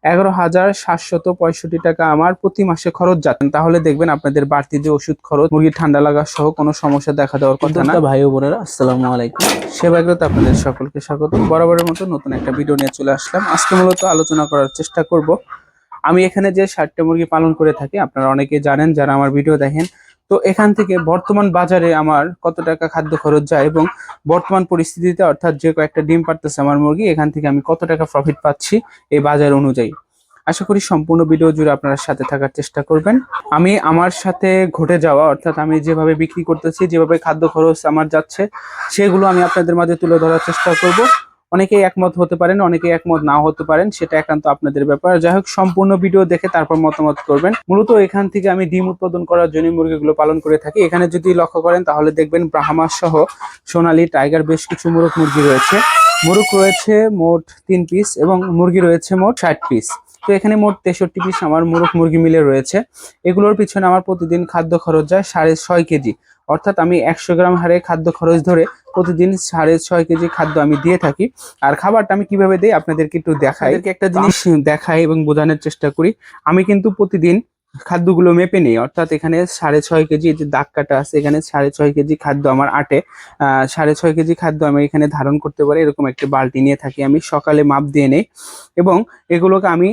11,765 টাকা আমার প্রতি মাসে খরচ যাচ্ছে। তাহলে দেখবেন আপনাদের বাড়তি যে ওষুধ খরচ, মুরগির ঠান্ডা লাগা সহ কোনো সমস্যা দেখা দেওয়ার কথা না। ভাই ও বোনেরা, আসসালামু আলাইকুম। সেবাগ্রত আপনাদের সকলকে স্বাগত। বরাবরের মতো নতুন একটা ভিডিও নিয়ে চলে আসলাম। আজকে মূলত আলোচনা করার চেষ্টা করব আমি এখানে যে 60টা মুরগি পালন করে থাকি। আপনারা অনেকে জানেন যারা আমার ভিডিও দেখেন। তো এখান থেকে বর্তমান বাজারে আমার কত টাকা খাদ্য খরচ যায় এবং বর্তমান পরিস্থিতিতে অর্থাৎ যে কয়েকটা ডিম পারতেছে আমার মুরগি, এখান থেকে আমি কত টাকা প্রফিট পাচ্ছি এই বাজার অনুযায়ী। আশা করি সম্পূর্ণ ভিডিও জুড়ে আপনারা সাথে থাকার চেষ্টা করবেন। আমি আমার সাথে ঘটে যাওয়া অর্থাৎ আমি যেভাবে বিক্রি করতেছি, যেভাবে খাদ্য খরচ আমার যাচ্ছে, সেগুলো আমি আপনাদের মাঝে তুলে ধরার চেষ্টা করব। অনেকেই একমত হতে পারেন, অনেকেই একমত নাও হতে পারেন, সেটা একান্ত আপনাদের ব্যাপার। যাই হোক, সম্পূর্ণ ভিডিও দেখে তারপর মতামত করবেন। মূলত এখান থেকে আমি ডিম উৎপাদন করার জন্য মুরগিগুলো পালন করে থাকি। এখানে যদি লক্ষ্য করেন তাহলে দেখবেন ব্রাহ্মা সহ সোনালী, টাইগার বেশ কিছু মোরগ মুরগি রয়েছে। মোরগ রয়েছে মোট 3 পিস এবং মুরগি রয়েছে মোট 60 পিস। তো এখানে মোট 63 পিস আমার মোরগ মুরগি মিলে রয়েছে। এগুলোর পিছনে আমার প্রতিদিন খাদ্য খরচ যায় 6.5 কেজি। অর্থাৎ আমি 100 গ্রাম হারে খাদ্য খরচ ধরে প্রতিদিন 6.5 কেজি খাদ্য আমি দিয়ে থাকি। আর খাবারটা আমি কিভাবে দিই আপনাদেরকে একটু দেখাই, একটা জিনিস দেখাই এবং বোঝানোর চেষ্টা করি। আমি কিন্তু প্রতিদিন খাদ্যগুলো মেপে নিই, অর্থাৎ এখানে 6.5 কেজি যে দাগ কাটা আছে, এখানে 6.5 কেজি খাদ্য আমার আটে। 6.5 কেজি খাদ্য আমি এখানে ধারণ করতে পারি। এরকম একটা বালতি নিয়ে থাকি, আমি সকালে মাপ দিয়ে নেই এবং এগুলোকে আমি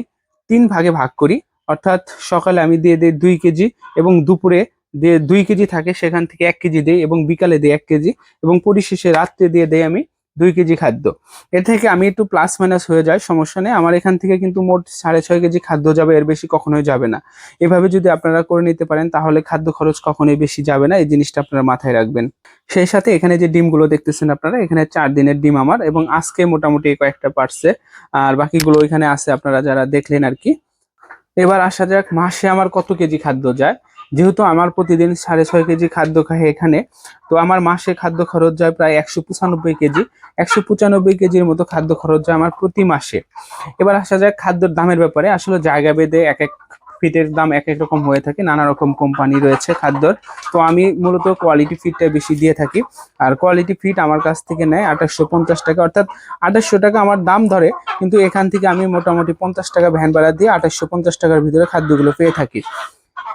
3 ভাগে ভাগ করি। অর্থাৎ সকালে আমি দিয়ে দিই 2 কেজি এবং দুপুরে দিয়ে 2 কেজি থাকে, সেখান থেকে 1 কেজি দিই এবং বিকালে দিই 1 কেজি এবং পরিশেষে রাত্রে দিয়ে দেই আমি 2 কেজি খাদ্য। এর থেকে আমি একটু প্লাস মাইনাস হয়ে যায়, সমস্যা নেই। আমার এখান থেকে কিন্তু মোট 6.5 কেজি খাদ্য যাবে, এর বেশি কখনোই যাবে না। এভাবে যদি আপনারা করে নিতে পারেন তাহলে খাদ্য খরচ কখনোই বেশি যাবে না, এই জিনিসটা আপনারা মাথায় রাখবেন। সেই সাথে এখানে যে ডিমগুলো দেখতেছেন আপনারা, এখানে 4 দিনের ডিম আমার এবং আজকে মোটামুটি কয়েকটা পারছে, আর বাকিগুলো এখানে আছে আপনারা যারা দেখলেন আর কি। এবার আসা যাক মাসে আমার কত কেজি খাদ্য যায়। যেহেতু আমার প্রতিদিন 6.5 কেজি খাদ্য খাই এখানে, তো আমার মাসে খাদ্য খরচ যায় প্রায় 195 কেজি। 195 কেজির মতো খাদ্য খরচ যায় আমার প্রতি মাসে। এবার আসা যাক খাদ্যের দামের ব্যাপারে। আসলে জায়গা ভেদে এক এক ফিটের দাম এক এক রকম হয়ে থাকে, নানা রকম কোম্পানি রয়েছে খাদ্যর। তো আমি মূলত কোয়ালিটি ফিটটা বেশি দিয়ে থাকি। আর কোয়ালিটি ফিট আমার কাছ থেকে নেয় 2850 টাকা, অর্থাৎ 2800 টাকা আমার দাম ধরে, কিন্তু এখান থেকে আমি মোটামুটি 50 টাকা ভ্যান ভাড়া দিয়ে 2850 টাকার ভিতরে খাদ্যগুলো পেয়ে থাকি।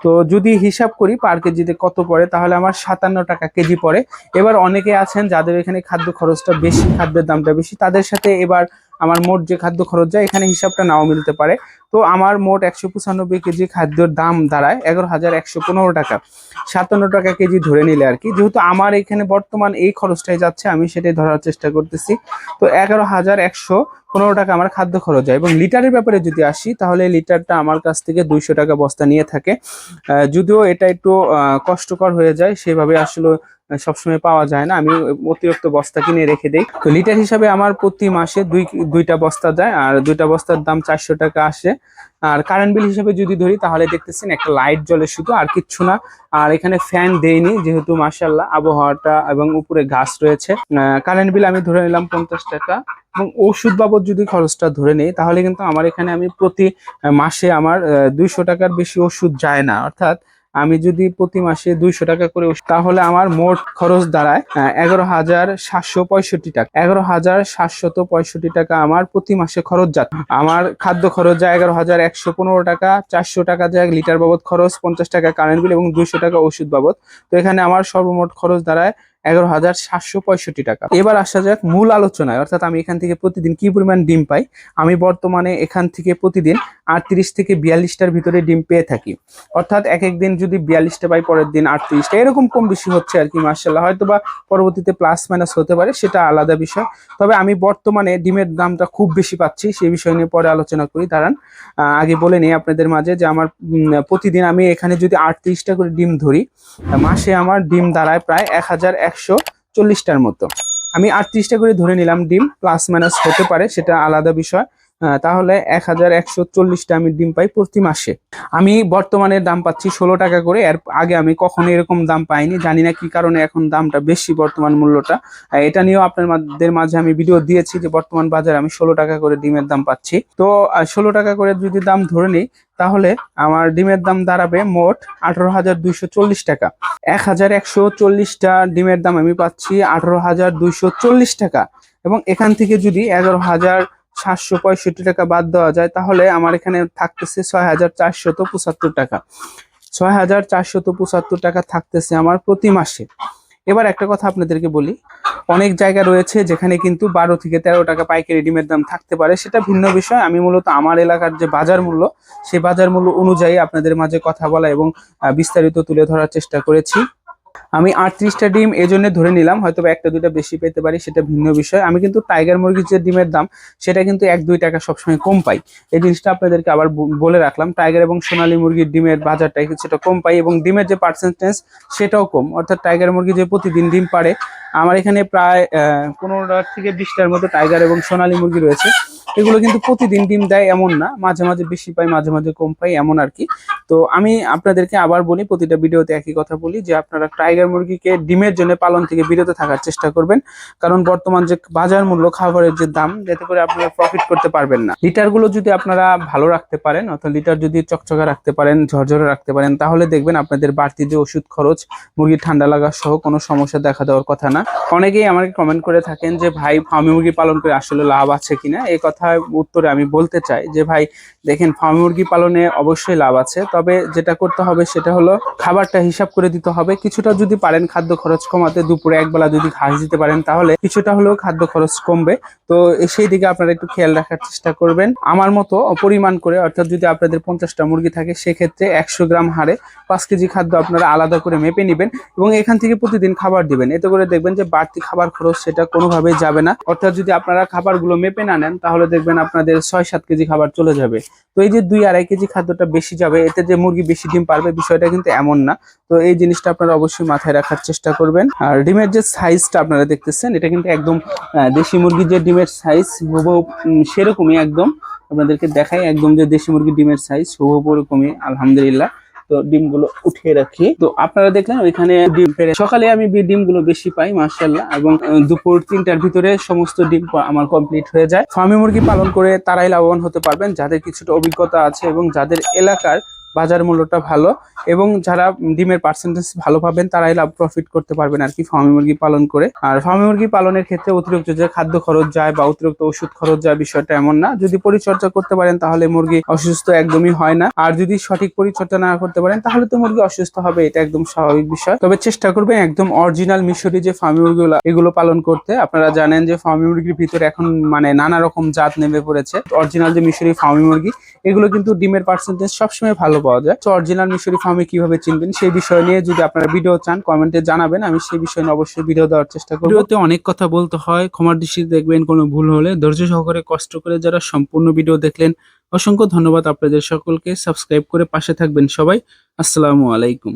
তো যদি হিসাব করি পার কেজিতে কত পড়ে, তাহলে আমার 57 টাকা কেজি পড়ে। এবার অনেকে আছেন যাদের এখানে খাদ্য খরচটা বেশি, খাদ্যের দামটা বেশি, তাদের সাথে এবার আমার মোট যে খাদ্য খরচ যায় এখানে হিসাবটা নাও মিলতে পারে। তো আমার মোট 195 কেজি খাদ্যের দাম দাঁড়ায় 11,115 টাকা, 57 টাকা কেজি ধরে নিলে আর কি। যেহেতু আমার এখানে বর্তমান এই খরচটাই যাচ্ছে, আমি সেটাই ধরার চেষ্টা করতেছি। তো 11,115 টাকা আমার খাদ্য খরচ যায়। এবং লিটারের ব্যাপারে যদি আসি, তাহলে লিটারটা আমার কাছ থেকে 200 টাকা বস্তা নিয়ে থাকে। যদিও এটা একটু কষ্টকর হয়ে যায়, সেভাবে আসলে সবসময় পাওয়া যায় না, আমি অতিরিক্ত বস্তা কিনে রেখে দেই। তো লিটার হিসাবে আমার প্রতি মাসে দুইটা বস্তা যায়, আর দুইটা বস্তার দাম 400 টাকা আসে। আর কারেন্ট বিল হিসেবে যদি ধরি তাহলে দেখতেছেন একটা লাইট জ্বলে শুধু, আর কিচ্ছু না। আর এখানে ফ্যান দেইনি, যেহেতু মাশাআল্লাহ আবহাওয়াটা এবং উপরে গাছ রয়েছে। কারেন্ট বিল আমি ধরে নিলাম 50 টাকা। এবং ওষুধ বাবদ যদি খরচটা ধরে নেই, তাহলে কিন্তু আমার এখানে আমি প্রতি মাসে আমার 200 টাকার বেশি ওষুধ যায় না। অর্থাৎ আমি যদি প্রতি মাসে 200 টাকা করে তাহলে আমার মোট খরচ দাঁড়ায় 11,765 টাকা। 11,765 টাকা আমার প্রতি মাসে খরচ যাচ্ছে। আমার খাদ্য খরচ যায় 11,115 টাকা, 400 টাকা যায় লিটার বাবদ খরচ, 50 টাকা কারেন্ট বিল এবং 200 টাকা ওষুধ বাবদ। তো এখানে আমার সর্বমোট খরচ দাঁড়ায় 11,765 টাকা। এবার আসা যাক মূল আলোচনায়, অর্থাৎ আমি এখান থেকে প্রতিদিন কি পরিমাণ ডিম পাই। আমি বর্তমানে এখান থেকে প্রতিদিন 38 থেকে 42টার ভিতরে ডিম পেয়ে থাকি। অর্থাৎ এক এক দিন যদি 42টা পাই, পরের দিন 38টা, এরকম কম বেশি হচ্ছে আর কি। মাশাআল্লাহ, হয়তো বা পরবর্তীতে প্লাস মাইনাস হতে পারে, সেটা আলাদা বিষয়। তবে আমি বর্তমানে ডিমের দামটা খুব বেশি পাচ্ছি, সেই বিষয় নিয়ে পরে আলোচনা করি। দাঁড়ান, আগে বলে নিই আপনাদের মাঝে যে আমার প্রতিদিন আমি এখানে যদি 38টা করে ডিম ধরি, মাসে আমার ডিম দাঁড়ায় প্রায় 1140টার মতো। আমি 38টা করে ধরে নিলাম, ডিম প্লাস মাইনাস হতে পারে, সেটা আলাদা বিষয়। তাহলে 1140টা আমি ডিম পাই প্রতি মাসে। আমি বর্তমানে দাম পাচ্ছি 16 টাকা করে। এর আগে আমি কখনো এরকম দাম পাইনি, জানি না কি কারণে এখন দামটা বেশি, বর্তমান মূল্যটা। এটা নিয়েও আপনাদের মাঝে আমি ভিডিও দিয়েছি যে বর্তমান বাজারে আমি 16 টাকা করে ডিমের দাম পাচ্ছি। তো 16 টাকা করে যদি দাম ধরে নিই, তাহলে আমার ডিমের দাম দাঁড়াবে মোট 18,240 টাকা। 1140টা ডিমের দাম আমি পাচ্ছি 18,240 টাকা। এবং এখান থেকে যদি 765 টাকা বাদ দেওয়া যায়, তাহলে আমার এখানে থাকতেছে 6475 টাকা। 6475 টাকা থাকতেছে আমার প্রতি মাসে। এবার একটা কথা আপনাদেরকে বলি, অনেক জায়গা রয়েছে যেখানে কিন্তু 12 থেকে 13 টাকা পাইকারি ডিমের দাম থাকতে পারে, সেটা ভিন্ন বিষয়। আমি মূলত আমার এলাকার যে বাজার মূল্য, সেই বাজার মূল্য অনুযায়ী আপনাদের মাঝে কথা বলা এবং বিস্তারিত তুলে ধরার চেষ্টা করেছি। আমি 38টা ডিম এজন্য ধরে নিলাম, হয়তো একটা দুইটা বেশি পেতে পারি, সেটা ভিন্ন বিষয়। আমি কিন্তু টাইগার মুরগির যে ডিমের দাম, সেটা কিন্তু 1-2 টাকা সবসময় কম পাই। এই জিনিসটা আপনাদেরকে আবার বলে রাখলাম। টাইগার এবং সোনালী মুরগির ডিমের বাজারটা কিছুটা কম পাই এবং ডিমের যে পার্সেন্টেজ সেটাও কম। অর্থাৎ টাইগার মুরগি যে প্রতিদিন ডিম পারে, আমার এখানে প্রায় 15টা থেকে 20টার মতো টাইগার এবং সোনালী মুরগি রয়েছে। এগুলো কিন্তু প্রতিদিন ডিম দেয় এমন না, মাঝে মাঝে বেশি পাই, মাঝে মাঝে কম পাই, এমন আর কি। তো আমি আপনাদেরকে আবার বলি, প্রতিটা ভিডিওতে একই কথা বলি, যে আপনারা টাইগার মুরগিকে ডিমের জন্য পালন থেকে বিরত থাকার চেষ্টা করবেন। কারণ বর্তমান যে বাজার মূল্য, খাবারের যে দাম, যাতে করে আপনারা প্রফিট করতে পারবেন না। লিটারগুলো যদি আপনারা ভালো রাখতে পারেন, অর্থাৎ লিটার যদি চকচকা রাখতে পারেন, ঝরঝরে রাখতে পারেন, তাহলে দেখবেন আপনাদের বাড়তি যে ওষুধ খরচ, মুরগির ঠান্ডা লাগা সহ কোনো সমস্যা দেখা দেওয়ার কথা না। অনেকেই আমাকে কমেন্ট করে থাকেন যে ভাই, ফার্মি মুরগি পালন করে আসলে লাভ আছে কিনা। এই কথার উত্তরে আমি বলতে চাই যে ভাই দেখেন, ফার্মি মুরগি পালনে অবশ্যই লাভ আছে, তবে যেটা করতে হবে সেটা হলো খাবারটা হিসাব করে দিতে হবে। কিছুটা যদি পারেন খাদ্য খরচ কমাতে, দুপুরে একবেলা যদি ঘাস দিতে পারেন, তাহলে কিছুটা হলেও খাদ্য খরচ কমবে। তো সেই দিকে আপনারা একটু খেয়াল রাখার চেষ্টা করবেন। আমার মতো পরিমাণ করে, অর্থাৎ যদি আপনাদের 50টা মুরগি থাকে, সেক্ষেত্রে 100 গ্রাম হারে 5 কেজি খাদ্য আপনারা আলাদা করে মেপে নেবেন এবং এখান থেকে প্রতিদিন খাবার দিবেন। এতে করে দেখবেন যে বাড়তি খাবার খরচ সেটা কোনোভাবেই যাবে না। অর্থাৎ যদি আপনারা খাবারগুলো মেপে না নেন, তাহলে দেখবেন আপনাদের 6-7 কেজি খাবার চলে যাবে। তো এই যে 2-2.5 কেজি খাদ্যটা বেশি যাবে, এতে যে মুরগি বেশি ডিম পারবে, বিষয়টা কিন্তু এমন না। তো এই জিনিসটা আপনারা অবশ্যই মাথায় রাখার চেষ্টা করবেন। আর ডিমের যে সাইজটা আপনারা দেখতেছেন, এটা কিন্তু একদম দেশি মুরগির যে ডিমের সাইজ হুবহু সেরকমই একদম আপনাদেরকে দেখাই। একদম যে দেশি মুরগির ডিমের সাইজ হুবহু ওরকমই, আলহামদুলিল্লাহ। তো ডিমগুলো উঠিয়ে রাখি। তো আপনারা দেখলেন ওইখানে ডিম পেড়ে, সকালে আমি ডিমগুলো বেশি পাই মাশাআল্লাহ, এবং দুপুর 3টার ভিতরে সমস্ত ডিম আমার কমপ্লিট হয়ে যায়। ফার্মি মুরগি পালন করে তারাই লাভবান হতে পারবেন যাদের কিছুটা অভিজ্ঞতা আছে এবং যাদের এলাকার বাজার মূল্যটা ভালো এবং যারা ডিমের পার্সেন্টেজ ভালো পাবেন, তারাই লাভ প্রফিট করতে পারবেন আর কি ফার্মি মুরগি পালন করে। আর ফার্মি মুরগি পালনের ক্ষেত্রে অতিরিক্ত যে খাদ্য খরচ যায় বা অতিরিক্ত ওষুধ খরচ যায়, বিষয়টা এমন না। যদি পরিচর্যা করতে পারেন, তাহলে মুরগি অসুস্থ একদমই হয় না। আর যদি সঠিক পরিচর্যা না করতে পারেন, তাহলে তো মুরগি অসুস্থ হবে, এটা একদম স্বাভাবিক বিষয়। তবে চেষ্টা করবেন একদম অরিজিনাল মিশরি যে ফার্মি মুরগিগুলো, এগুলো পালন করতে। আপনারা জানেন যে ফার্মি মুরগির ভিতরে এখন মানে নানা রকম জাত নেমে পড়েছে। অরিজিনাল যে মিশরি ফার্মি মুরগি, এগুলো কিন্তু ডিমের পার্সেন্টেজ সবসময় ভালো পাওয়া যায়। তো অরিজিনাল মিশরি ফার্মে কিভাবে চিনবেন, সেই বিষয় নিয়ে যদি আপনারা ভিডিও চান, কমেন্টে জানাবেন, আমি সেই বিষয় নিয়ে অবশ্যই ভিডিও দেওয়ার চেষ্টা করব। ভিডিওতে অনেক কথা বলতে হয়, ক্ষমার দৃষ্টিতে দেখবেন কোনো ভুল হলে। ধৈর্য সহকারে কষ্ট করে যারা সম্পূর্ণ ভিডিও দেখলেন, অসংখ্য ধন্যবাদ আপনাদের সকলকে। সাবস্ক্রাইব করে পাশে থাকবেন সবাই। আসসালামু আলাইকুম।